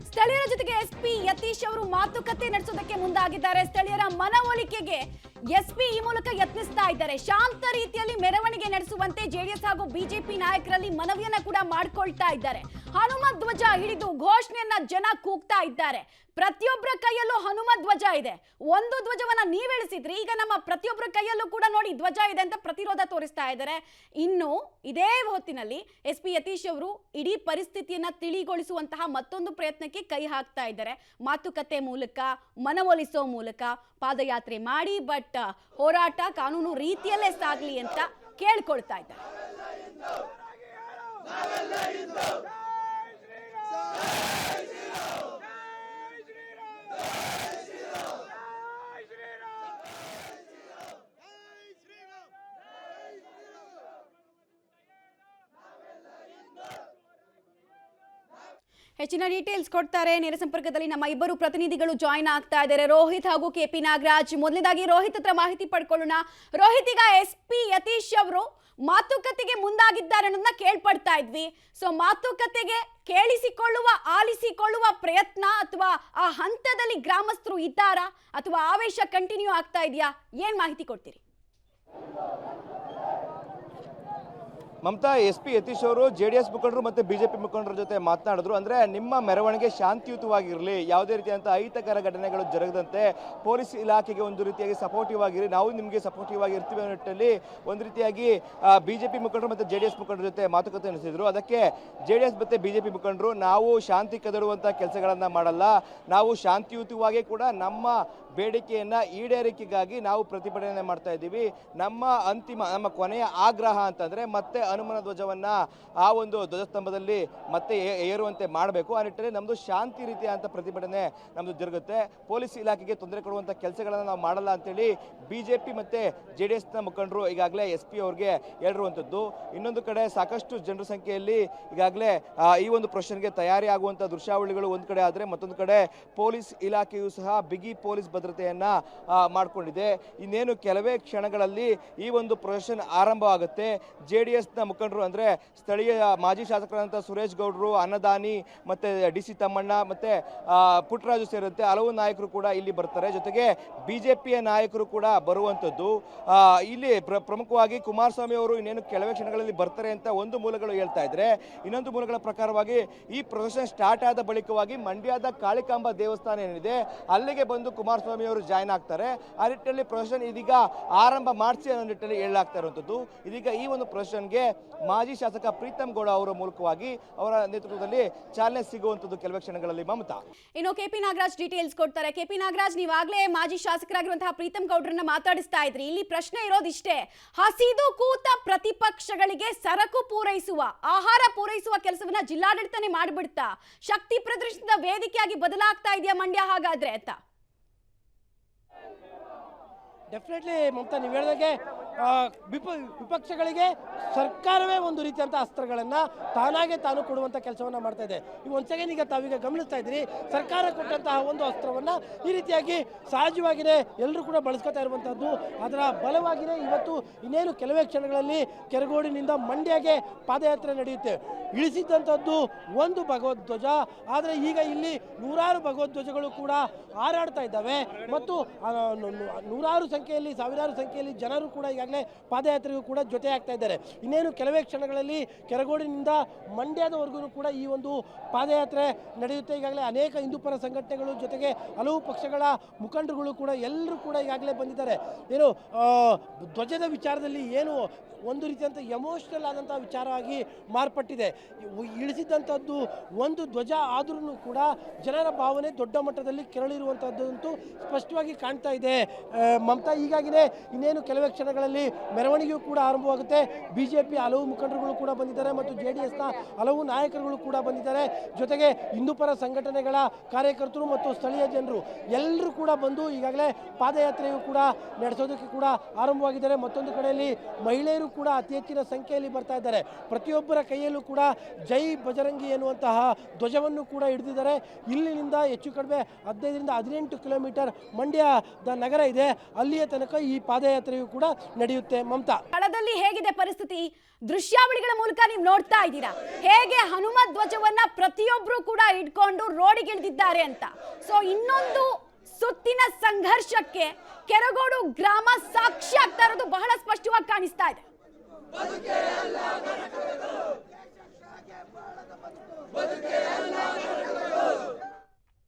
ಸ್ಥಳೀಯರ ಜೊತೆಗೆ ಎಸ್ಪಿ ಯತೀಶ್ ಅವರು ಮಾತುಕತೆ ನಡೆಸೋದಕ್ಕೆ ಮುಂದಾಗಿದ್ದಾರೆ. ಸ್ಥಳೀಯರ ಮನವೊಲಿಕೆಗೆ ಎಸ್ಪಿ ಈ ಮೂಲಕ ಯತ್ನಿಸ್ತಾ ಇದ್ದಾರೆ. ಶಾಂತ ರೀತಿಯಲ್ಲಿ ಮೆರವಣಿಗೆ ನಡೆಸುವಂತೆ ಜೆಡಿಎಸ್ ಹಾಗೂ ಬಿಜೆಪಿ ನಾಯಕರಲ್ಲಿ ಮನವಿಯನ್ನ ಕೂಡ ಮಾಡ್ಕೊಳ್ತಾ ಇದ್ದಾರೆ. ಹನುಮ ಧ್ವಜ ಹಿಡಿದು ಘೋಷಣೆಯನ್ನ ಜನ ಕೂಗ್ತಾ ಇದ್ದಾರೆ. ಪ್ರತಿಯೊಬ್ಬರ ಕೈಯಲ್ಲೂ ಹನುಮ ಧ್ವಜ ಇದೆ. ಒಂದು ಧ್ವಜವನ್ನ ನೀವಿಳಿಸಿದ್ರಿ, ಈಗ ನಮ್ಮ ಪ್ರತಿಯೊಬ್ಬರ ಕೈಯಲ್ಲೂ ಕೂಡ ನೋಡಿ ಧ್ವಜ ಇದೆ ಅಂತ ಪ್ರತಿರೋಧ ತೋರಿಸ್ತಾ ಇದ್ದಾರೆ. ಇನ್ನು ಇದೇ ಹೊತ್ತಿನಲ್ಲಿ ಎಸ್ಪಿ ಯತೀಶ್ ಅವರು ಇಡೀ ಪರಿಸ್ಥಿತಿಯನ್ನ ತಿಳಿಗೊಳಿಸುವಂತಹ ಮತ್ತೊಂದು ಪ್ರಯತ್ನಕ್ಕೆ ಕೈ ಹಾಕ್ತಾ ಇದ್ದಾರೆ. ಮಾತುಕತೆ ಮೂಲಕ, ಮನವೊಲಿಸೋ ಮೂಲಕ ಪಾದಯಾತ್ರೆ ಮಾಡಿ, ಬಟ್ ಹೋರಾಟ ಕಾನೂನು ರೀತಿಯಲ್ಲೇ ಸಾಗಲಿ ಅಂತ ಕೇಳ್ಕೊಳ್ತಾ ಇದ್ದಾರೆ. ಹೆಚ್ಚಿನ ಡೀಟೇಲ್ಸ್ ಕೊಡ್ತಾರೆ. ನೇರ ಸಂಪರ್ಕದಲ್ಲಿ ನಮ್ಮ ಇಬ್ಬರು ಪ್ರತಿನಿಧಿಗಳು ಜಾಯಿನ್ ಆಗ್ತಾ ಇದ್ದಾರೆ, ರೋಹಿತ್ ಹಾಗೂ ಕೆಪಿ ನಾಗರಾಜ್. ಮೊದಲನೇದಾಗಿ ರೋಹಿತ್ ಹತ್ರ ಮಾಹಿತಿ ಪಡ್ಕೊಳ್ಳೋಣ. ರೋಹಿತ್, ಈಗ ಎಸ್ಪಿ ಯತೀಶ್ ಅವರು ಮಾತುಕತೆಗೆ ಮುಂದಾಗಿದ್ದಾರೆ ಅನ್ನೋದನ್ನ ಕೇಳ್ಪಡ್ತಾ ಇದ್ವಿ. ಸೊ ಮಾತುಕತೆಗೆ ಕೇಳಿಸಿಕೊಳ್ಳುವ, ಆಲಿಸಿಕೊಳ್ಳುವ ಪ್ರಯತ್ನ ಅಥವಾ ಆ ಹಂತದಲ್ಲಿ ಗ್ರಾಮಸ್ಥರು ಇದ್ದಾರಾ ಅಥವಾ ಆವೇಶ ಕಂಟಿನ್ಯೂ ಆಗ್ತಾ ಇದೆಯಾ? ಏನ್ ಮಾಹಿತಿ ಕೊಡ್ತೀರಿ? ಮಮತಾ, ಎಸ್ಪಿ ಯತೀಶ್ ಅವರು ಜೆಡಿಎಸ್ ಮುಖಂಡರು ಮತ್ತು ಬಿಜೆಪಿ ಮುಖಂಡರ ಜೊತೆ ಮಾತನಾಡಿದ್ರು. ಅಂದರೆ ನಿಮ್ಮ ಮೆರವಣಿಗೆ ಶಾಂತಿಯುತವಾಗಿರಲಿ, ಯಾವುದೇ ರೀತಿಯಂಥ ಅಹಿತಕರ ಘಟನೆಗಳು ಜರಗದಂತೆ ಪೊಲೀಸ್ ಇಲಾಖೆಗೆ ಒಂದು ರೀತಿಯಾಗಿ ಸಪೋರ್ಟಿವ್ ಆಗಿರಿ, ನಾವು ನಿಮಗೆ ಸಪೋರ್ಟಿವ್ ಆಗಿರ್ತೀವಿ ಅನ್ನೋ ನಿಟ್ಟಿನಲ್ಲಿ ಒಂದು ರೀತಿಯಾಗಿ ಬಿಜೆಪಿ ಮುಖಂಡರು ಮತ್ತು ಜೆಡಿಎಸ್ ಮುಖಂಡರ ಜೊತೆ ಮಾತುಕತೆ ನಡೆಸಿದ್ರು. ಅದಕ್ಕೆ ಜೆಡಿಎಸ್ ಮತ್ತು ಬಿಜೆಪಿ ಮುಖಂಡರು ನಾವು ಶಾಂತಿ ಕದಡುವಂಥ ಕೆಲಸಗಳನ್ನು ಮಾಡಲ್ಲ, ನಾವು ಶಾಂತಿಯುತವಾಗಿ ಕೂಡ ನಮ್ಮ ಬೇಡಿಕೆಯನ್ನು ಈಡೇರಿಕೆಗಾಗಿ ನಾವು ಪ್ರತಿಭಟನೆ ಮಾಡ್ತಾ ಇದ್ದೀವಿ. ನಮ್ಮ ಕೊನೆಯ ಆಗ್ರಹ ಅಂತಂದರೆ ಮತ್ತೆ ಹನುಮನ ಧ್ವಜವನ್ನು ಆ ಒಂದು ಧ್ವಜಸ್ತಂಭದಲ್ಲಿ ಮತ್ತೆ ಏರುವಂತೆ ಮಾಡಬೇಕು. ಆ ನಿಟ್ಟಿನಲ್ಲಿ ನಮ್ಮದು ಶಾಂತಿ ರೀತಿಯಾದಂಥ ಪ್ರತಿಭಟನೆ ನಮ್ಮದು ಜರುಗುತ್ತೆ. ಪೊಲೀಸ್ ಇಲಾಖೆಗೆ ತೊಂದರೆ ಕೊಡುವಂಥ ಕೆಲಸಗಳನ್ನು ನಾವು ಮಾಡಲ್ಲ ಅಂತೇಳಿ ಬಿಜೆಪಿ ಮತ್ತು ಜೆಡಿಎಸ್ನ ಮುಖಂಡರು ಈಗಾಗಲೇ ಎಸ್ ಪಿ ಅವ್ರಿಗೆ ಹೇಳಿರುವಂಥದ್ದು. ಇನ್ನೊಂದು ಕಡೆ ಸಾಕಷ್ಟು ಜನರ ಸಂಖ್ಯೆಯಲ್ಲಿ ಈಗಾಗಲೇ ಈ ಒಂದು ಪ್ರೊಸೆಷನ್ಗೆ ತಯಾರಿ ಆಗುವಂಥ ದೃಶ್ಯಾವಳಿಗಳು ಒಂದು ಕಡೆ ಆದರೆ, ಮತ್ತೊಂದು ಕಡೆ ಪೊಲೀಸ್ ಇಲಾಖೆಯು ಸಹ ಬಿಗಿ ಪೊಲೀಸ್ ಭದ್ರತೆಯನ್ನು ಮಾಡಿಕೊಂಡಿದೆ. ಇನ್ನೇನು ಕೆಲವೇ ಕ್ಷಣಗಳಲ್ಲಿ ಈ ಒಂದು ಪ್ರೊಸೆಷನ್ ಆರಂಭವಾಗುತ್ತೆ. ಜೆಡಿಎಸ್ನ ಮುಖಂಡರು ಅಂದರೆ ಸ್ಥಳೀಯ ಮಾಜಿ ಶಾಸಕರಾದಂಥ ಸುರೇಶ್ ಗೌಡರು, ಅನ್ನದಾನಿ ಮತ್ತು ಡಿ ಸಿ ತಮ್ಮಣ್ಣ ಮತ್ತು ಪುಟ್ಟರಾಜು ಸೇರಿದಂತೆ ಹಲವು ನಾಯಕರು ಕೂಡ ಇಲ್ಲಿ ಬರ್ತಾರೆ. ಜೊತೆಗೆ ಬಿಜೆಪಿಯ ನಾಯಕರು ಕೂಡ ಬರುವಂಥದ್ದು. ಇಲ್ಲಿ ಪ್ರಮುಖವಾಗಿ ಕುಮಾರಸ್ವಾಮಿ ಅವರು ಇನ್ನೇನು ಕೆಲವೇ ಕ್ಷಣಗಳಲ್ಲಿ ಬರ್ತಾರೆ ಅಂತ ಒಂದು ಮೂಲಗಳು ಹೇಳ್ತಾ ಇದ್ರೆ, ಇನ್ನೊಂದು ಮೂಲಗಳ ಪ್ರಕಾರವಾಗಿ ಈ ಪ್ರೊಸೆಷನ್ ಸ್ಟಾರ್ಟ್ ಆದ ಬಳಿಕವಾಗಿ ಮಂಡ್ಯದ ಕಾಳಿಕಾಂಬ ದೇವಸ್ಥಾನ ಏನಿದೆ ಅಲ್ಲಿಗೆ ಬಂದು ಕುಮಾರಸ್ವಾಮಿ ಅವರು ಜಾಯ್ನ್ ಆಗ್ತಾರೆ. ಆ ನಿಟ್ಟಿನಲ್ಲಿ ಪ್ರೊಸೆಷನ್ ಇದೀಗ ಆರಂಭ ಮಾಡಿಸಿ ಅನ್ನೋ ನಿಟ್ಟಿನಲ್ಲಿ ಹೇಳಲಾಗ್ತಾ ಇರುವಂಥದ್ದು. ಇದೀಗ ಈ ಒಂದು ಪ್ರೊಸೆಷನ್ಗೆ ಮಾಜಿ ಶಾಸಕ ಪ್ರೀತಮ್ ಗೌಡ ಅವರ ಮೂಲಕವಾಗಿ ಅವರ ನೇತೃತ್ವದಲ್ಲಿ ಚಾಲನೆ ಸಿಗುವಂಥದ್ದು ಕೆಲವೇ ಕ್ಷಣಗಳಲ್ಲಿ. ಮಮತಾ, ಇನ್ನು ಕೆಪಿ ನಾಗರಾಜ್ ಡೀಟೇಲ್ಸ್ ಕೊಡ್ತಾರೆ. ಕೆಪಿ ನಾಗರಾಜ್, ನೀವಾಗಲೇ ಮಾಜಿ ಶಾಸಕರಾಗಿರುವಂತಹ ಪ್ರೀತಮ್ ಗೌಡ್ರನ್ನ ಮಾತಾಡಿಸ್ತಾ ಇದ್ರಿ. ಇಲ್ಲಿ ಪ್ರಶ್ನೆ ಇರೋದಿಷ್ಟೇ, ಹಸಿದು ಕೂತ ಪ್ರತಿಪಕ್ಷಗಳಿಗೆ ಸರಕು ಪೂರೈಸುವ, ಆಹಾರ ಪೂರೈಸುವ ಕೆಲಸವನ್ನ ಜಿಲ್ಲಾಡಳಿತನೇ ಮಾಡಿಬಿಡ್ತಾ ಶಕ್ತಿ ಪ್ರದರ್ಶನದ ವೇದಿಕೆಯಾಗಿ ಬದಲಾಗ್ತಾ ಇದೆಯಾ ಮಂಡ್ಯ ಹಾಗಾದ್ರೆ ಅಂತ? ಡೆಫಿನೆಟ್ಲಿ ಮಮತಾ, ನೀವು ಹೇಳಿದಾಗೆ ವಿಪಕ್ಷಗಳಿಗೆ ಸರ್ಕಾರವೇ ಒಂದು ರೀತಿಯಂಥ ಅಸ್ತ್ರಗಳನ್ನು ತಾನಾಗೆ ತಾನು ಕೊಡುವಂಥ ಕೆಲಸವನ್ನು ಮಾಡ್ತಾ ಇದೆ. ಈಗ ಒಂದು ಸೆಕೆಂಡ್ ಈಗ ತಾವೀಗ ಗಮನಿಸ್ತಾ ಇದ್ದೀರಿ, ಸರ್ಕಾರ ಕೊಟ್ಟಂತಹ ಒಂದು ಅಸ್ತ್ರವನ್ನು ಈ ರೀತಿಯಾಗಿ ಸಹಜವಾಗಿಯೇ ಎಲ್ಲರೂ ಕೂಡ ಬಳಸ್ಕೊತಾ ಇರುವಂಥದ್ದು. ಅದರ ಬಲವಾಗಿಯೇ ಇವತ್ತು ಇನ್ನೇನು ಕೆಲವೇ ಕ್ಷಣಗಳಲ್ಲಿ ಕೆರಗೋಡಿನಿಂದ ಮಂಡ್ಯಗೆ ಪಾದಯಾತ್ರೆ ನಡೆಯುತ್ತೆ. ಇಳಿಸಿದ್ದಂಥದ್ದು ಒಂದು ಭಗವದ್ಧ್ವಜ, ಆದರೆ ಈಗ ಇಲ್ಲಿ ನೂರಾರು ಭಗವದ್ಧ್ವಜಗಳು ಕೂಡ ಹಾರಾಡ್ತಾ ಇದ್ದಾವೆ ಮತ್ತು ನೂರಾರು ಸಂಖ್ಯೆಯಲ್ಲಿ, ಸಾವಿರಾರು ಸಂಖ್ಯೆಯಲ್ಲಿ ಜನರು ಕೂಡ ಈಗಾಗಲೇ ಪಾದಯಾತ್ರೆಗೂ ಕೂಡ ಜೊತೆ ಆಗ್ತಾ ಇದ್ದಾರೆ. ಇನ್ನೇನು ಕೆಲವೇ ಕ್ಷಣಗಳಲ್ಲಿ ಕೆರಗೋಡಿನಿಂದ ಮಂಡ್ಯದವರೆಗೂ ಕೂಡ ಈ ಒಂದು ಪಾದಯಾತ್ರೆ ನಡೆಯುತ್ತೆ. ಈಗಾಗಲೇ ಅನೇಕ ಹಿಂದೂಪರ ಸಂಘಟನೆಗಳು ಜೊತೆಗೆ ಹಲವು ಪಕ್ಷಗಳ ಮುಖಂಡರುಗಳು ಕೂಡ ಎಲ್ಲರೂ ಕೂಡ ಈಗಾಗಲೇ ಬಂದಿದ್ದಾರೆ. ಏನು ಧ್ವಜದ ವಿಚಾರದಲ್ಲಿ ಏನು ಒಂದು ರೀತಿಯಂಥ ಎಮೋಷ್ನಲ್ ಆದಂಥ ವಿಚಾರವಾಗಿ ಮಾರ್ಪಟ್ಟಿದೆ. ಇಳಿಸಿದ್ದಂಥದ್ದು ಒಂದು ಧ್ವಜ ಆದ್ರೂ ಕೂಡ ಜನರ ಭಾವನೆ ದೊಡ್ಡ ಮಟ್ಟದಲ್ಲಿ ಕೆರಳಿರುವಂಥದ್ದಂತೂ ಸ್ಪಷ್ಟವಾಗಿ ಕಾಣ್ತಾ ಇದೆ ಮಮತಾ. ಹೀಗಾಗಿಯೇ ಇನ್ನೇನು ಕೆಲವೇ ಕ್ಷಣಗಳಲ್ಲಿ ಮೆರವಣಿಗೆಯೂ ಕೂಡ ಆರಂಭವಾಗುತ್ತೆ. ಬಿಜೆಪಿ ಹಲವು ಮುಖಂಡರುಗಳು ಕೂಡ ಬಂದಿದ್ದಾರೆ ಮತ್ತು ಜೆಡಿಎಸ್ನ ಹಲವು ನಾಯಕರುಗಳು ಕೂಡ ಬಂದಿದ್ದಾರೆ. ಜೊತೆಗೆ ಹಿಂದೂಪರ ಸಂಘಟನೆಗಳ ಕಾರ್ಯಕರ್ತರು ಮತ್ತು ಸ್ಥಳೀಯ ಜನರು ಎಲ್ಲರೂ ಕೂಡ ಬಂದು ಈಗಾಗಲೇ ಪಾದಯಾತ್ರೆಯು ಕೂಡ ನಡೆಸೋದಕ್ಕೆ ಕೂಡ ಆರಂಭವಾಗಿದ್ದಾರೆ. ಮತ್ತೊಂದು ಕಡೆಯಲ್ಲಿ ಮಹಿಳೆಯರು ಕೂಡ ಅತಿ ಹೆಚ್ಚಿನ ಸಂಖ್ಯೆಯಲ್ಲಿ ಬರ್ತಾ ಇದ್ದಾರೆ. ಪ್ರತಿಯೊಬ್ಬರ ಕೈಯಲ್ಲೂ ಕೂಡ ಜೈ ಬಜರಂಗಿ ಎನ್ನುವಂತಹ ಧ್ವಜವನ್ನು ಕೂಡ ಹಿಡಿದಿದ್ದಾರೆ. ಇಲ್ಲಿನಿಂದ ಹೆಚ್ಚು ಕಡಿಮೆ 15 ರಿಂದ 18 ಕಿಲೋಮೀಟರ್ ಮಂಡ್ಯದ ನಗರ ಇದೆ. ಅಲ್ಲಿಯ ಅಲ್ಲಿಯ ತನಕ ಈ ಪಾದಯಾತ್ರೆಯೂ ಕೂಡ ನಡೆಯುತ್ತೆ ಮಮತಾ. ಸ್ಥಳದಲ್ಲಿ ಹೇಗಿದೆ ಪರಿಸ್ಥಿತಿ? ದೃಶ್ಯಾವಳಿಗಳ ಮೂಲಕ ನೀವು ನೋಡ್ತಾ ಇದ್ದೀರಾ ಹೇಗೆ ಹನುಮ ಧ್ವಜವನ್ನ ಪ್ರತಿಯೊಬ್ರು ಕೂಡ ಇಟ್ಕೊಂಡು ರೋಡಿಗಿಳಿದಿದ್ದಾರೆ ಅಂತ. ಸೊ ಇನ್ನೊಂದು ಸುತ್ತಿನ ಸಂಘರ್ಷಕ್ಕೆ ಕೆರಗೋಡು ಗ್ರಾಮ ಸಾಕ್ಷಿ ಆಗ್ತಾ ಇರೋದು ಬಹಳ ಸ್ಪಷ್ಟವಾಗಿ ಕಾಣಿಸ್ತಾ ಇದೆ.